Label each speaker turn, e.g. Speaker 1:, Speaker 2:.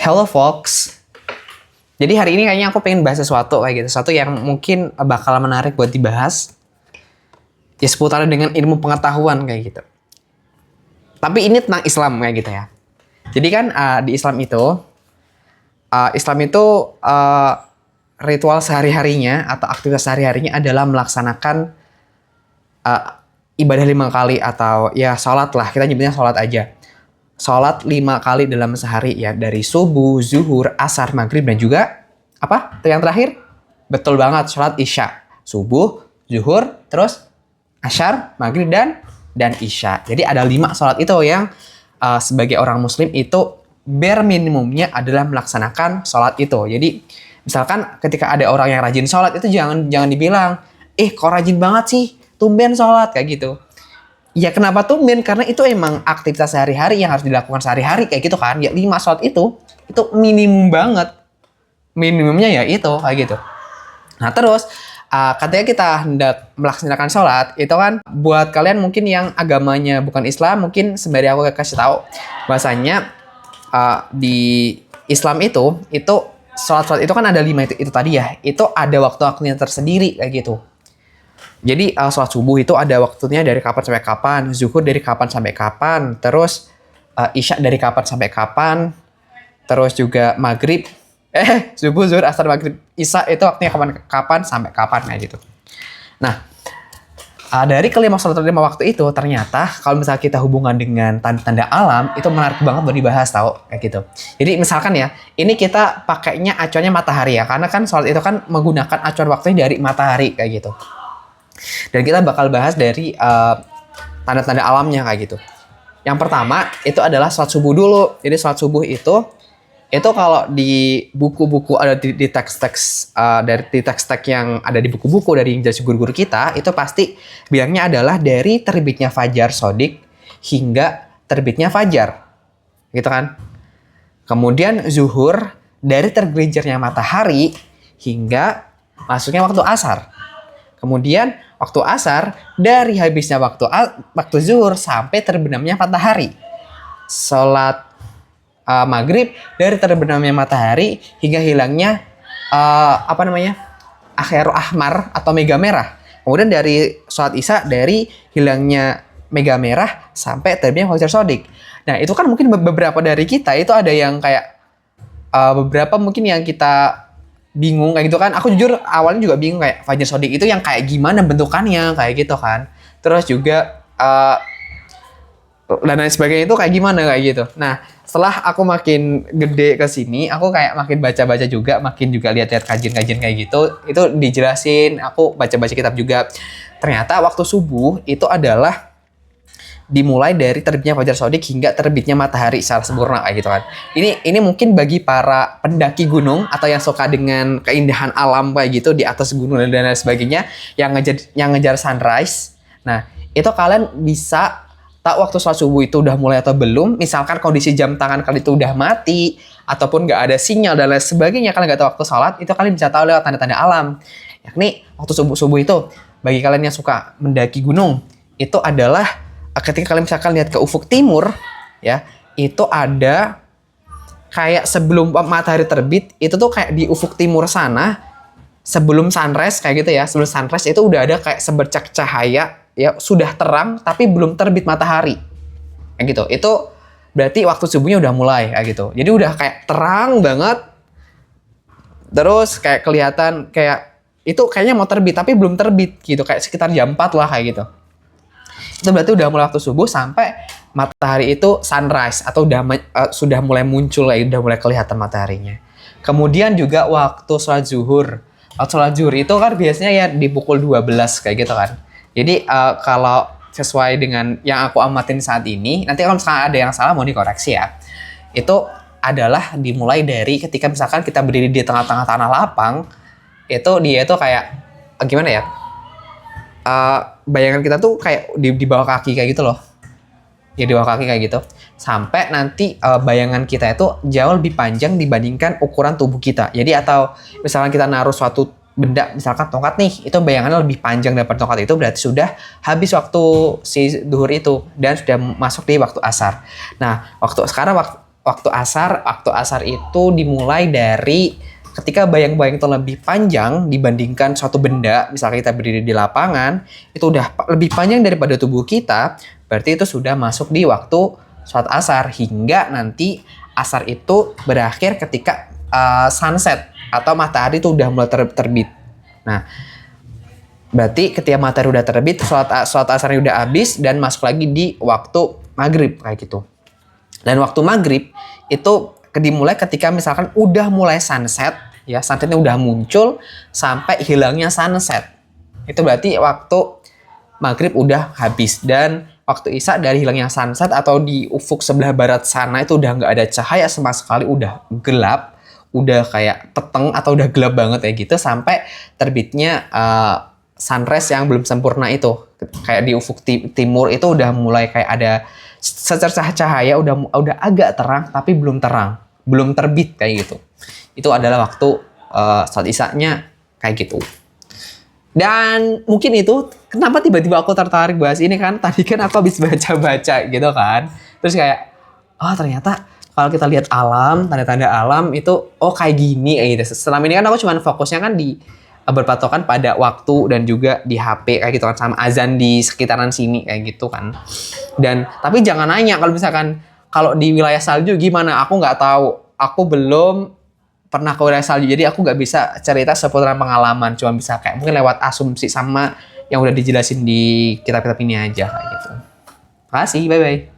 Speaker 1: Hello folks. Jadi hari ini kayaknya aku pengen bahas sesuatu kayak gitu. Sesuatu yang mungkin bakal menarik buat dibahas. Ya seputaran dengan ilmu pengetahuan kayak gitu. Tapi ini tentang Islam kayak gitu ya. Jadi kan di Islam itu ritual sehari-harinya atau aktivitas sehari-harinya adalah melaksanakan ibadah 5 kali atau ya sholat lah. Kita nyebutnya sholat aja. Sholat 5 kali dalam sehari ya, dari subuh, zuhur, asar, maghrib, dan juga apa? Yang terakhir? Betul banget, sholat isya. Subuh, zuhur, terus asar, maghrib, dan isya. Jadi ada 5 sholat itu yang sebagai orang muslim itu bare minimumnya adalah melaksanakan sholat itu. Jadi misalkan ketika ada orang yang rajin sholat itu jangan dibilang, kok rajin banget sih, tumben sholat kayak gitu. Ya kenapa tumben? Karena itu emang aktivitas sehari-hari yang harus dilakukan sehari-hari kayak gitu kan. Ya 5 sholat itu minimum banget. Minimumnya ya itu kayak gitu. Nah terus ketika kita hendak melaksanakan sholat itu kan buat kalian mungkin yang agamanya bukan Islam, mungkin sembari aku kasih tahu bahasanya di Islam itu sholat itu kan ada 5 itu tadi ya. Itu ada waktu-waktunya tersendiri kayak gitu. Jadi sholat subuh itu ada waktunya dari kapan sampai kapan, zuhur dari kapan sampai kapan, terus isya dari kapan sampai kapan, terus juga maghrib, subuh, zuhur, asar, maghrib, isya itu waktunya kapan sampai kapan kayak gitu. Nah, dari kelima sholat 5 waktu itu ternyata kalau misalnya kita hubungan dengan tanda-tanda alam itu menarik banget buat dibahas tau kayak gitu. Jadi misalkan ya, ini kita pakainya acuannya matahari ya, karena kan sholat itu kan menggunakan acuan waktunya dari matahari kayak gitu. Dan kita bakal bahas dari tanda-tanda alamnya kayak gitu. Yang pertama itu adalah sholat subuh dulu. Jadi sholat subuh itu kalau di buku-buku ada di teks-teks dari teks-teks yang ada di buku-buku dari jasa guru-guru kita itu pasti bilangnya adalah dari terbitnya fajar shodiq hingga terbitnya fajar, gitu kan? Kemudian zuhur dari tergelincirnya matahari hingga masuknya waktu asar. Kemudian waktu asar dari habisnya waktu zuhur sampai terbenamnya matahari. Sholat maghrib dari terbenamnya matahari hingga hilangnya akhir ahmar atau mega merah. Kemudian dari sholat isya dari hilangnya mega merah sampai terbitnya fajar shodiq. Nah itu kan mungkin beberapa dari kita itu ada yang kayak beberapa mungkin yang kita bingung kayak gitu kan. Aku jujur awalnya juga bingung kayak fajar shodiq itu yang kayak gimana bentukannya kayak gitu kan. Terus juga dan lain sebagainya itu kayak gimana kayak gitu. Nah setelah aku makin gede ke sini, aku kayak makin baca-baca juga, makin juga lihat-lihat kajian-kajian kayak gitu. Itu dijelasin, aku baca-baca kitab juga. Ternyata waktu subuh itu adalah dimulai dari terbitnya fajar shodiq hingga terbitnya matahari secara sempurna kayak gitu kan. Ini mungkin bagi para pendaki gunung atau yang suka dengan keindahan alam kayak gitu di atas gunung dan lain sebagainya yang ngejar sunrise. Nah, itu kalian bisa tahu waktu sholat subuh itu udah mulai atau belum. Misalkan kondisi jam tangan kalian itu udah mati ataupun nggak ada sinyal dan lain sebagainya, kalian nggak tahu waktu sholat, itu kalian bisa tahu lewat tanda-tanda alam. Yakni waktu subuh itu bagi kalian yang suka mendaki gunung itu adalah ketika kalian misalkan lihat ke ufuk timur ya, itu ada kayak sebelum matahari terbit itu tuh kayak di ufuk timur sana sebelum sunrise kayak gitu ya. Sebelum sunrise itu udah ada kayak sebercak cahaya ya, sudah terang tapi belum terbit matahari kayak gitu. Itu berarti waktu subuhnya udah mulai kayak gitu. Jadi udah kayak terang banget, terus kayak kelihatan kayak itu kayaknya mau terbit tapi belum terbit gitu, kayak sekitar jam 4 lah kayak gitu. Itu berarti udah mulai waktu subuh sampai matahari itu sunrise atau sudah mulai muncul, udah mulai kelihatan mataharinya. Kemudian juga waktu sholat zuhur. Waktu sholat zuhur itu kan biasanya ya di pukul 12 kayak gitu kan. Jadi kalau sesuai dengan yang aku amatin saat ini, nanti kalau misalkan ada yang salah mau dikoreksi ya. Itu adalah dimulai dari ketika misalkan kita berdiri di tengah-tengah tanah lapang, itu dia itu kayak gimana ya? Bayangan kita tuh kayak di bawah kaki kayak gitu loh. Ya di bawah kaki kayak gitu. Sampai nanti bayangan kita itu jauh lebih panjang dibandingkan ukuran tubuh kita. Jadi atau misalkan kita naruh suatu benda, misalkan tongkat nih, itu bayangannya lebih panjang daripada tongkat itu, berarti sudah habis waktu si duhur itu dan sudah masuk di waktu asar. Nah, waktu asar itu dimulai dari ketika bayang-bayang itu lebih panjang dibandingkan suatu benda, misalnya kita berdiri di lapangan, itu udah lebih panjang daripada tubuh kita, berarti itu sudah masuk di waktu sholat asar, hingga nanti asar itu berakhir ketika sunset atau matahari itu udah mulai terbit. Nah, berarti ketika matahari udah terbit, sholat asarnya udah habis dan masuk lagi di waktu maghrib kayak gitu. Dan waktu maghrib itu dimulai ketika misalkan udah mulai sunset, ya sunsetnya udah muncul sampai hilangnya sunset. Itu berarti waktu maghrib udah habis. Dan waktu isya dari hilangnya sunset atau di ufuk sebelah barat sana itu udah nggak ada cahaya sama sekali, udah gelap, udah kayak peteng atau udah gelap banget ya gitu, sampai terbitnya sunrise yang belum sempurna itu. Kayak di ufuk timur itu udah mulai kayak ada secercah cahaya, udah agak terang tapi belum terang, belum terbit kayak gitu. Itu adalah waktu sholat isyanya kayak gitu. Dan mungkin itu kenapa tiba-tiba aku tertarik bahas ini, kan tadi kan aku habis baca-baca gitu kan. Terus kayak ternyata kalau kita lihat alam, tanda-tanda alam itu kayak gini kayak gitu. Selama ini kan aku cuma fokusnya kan di berpatokan pada waktu dan juga di HP kayak gitu kan, sama azan di sekitaran sini kayak gitu kan. Dan tapi jangan nanya kalau di wilayah salju gimana, aku nggak tahu. Aku belum pernah ke wilayah salju, jadi aku nggak bisa cerita seputar pengalaman, cuma bisa kayak mungkin lewat asumsi sama yang udah dijelasin di kitab-kitab ini aja kayak gitu. Makasih, bye bye.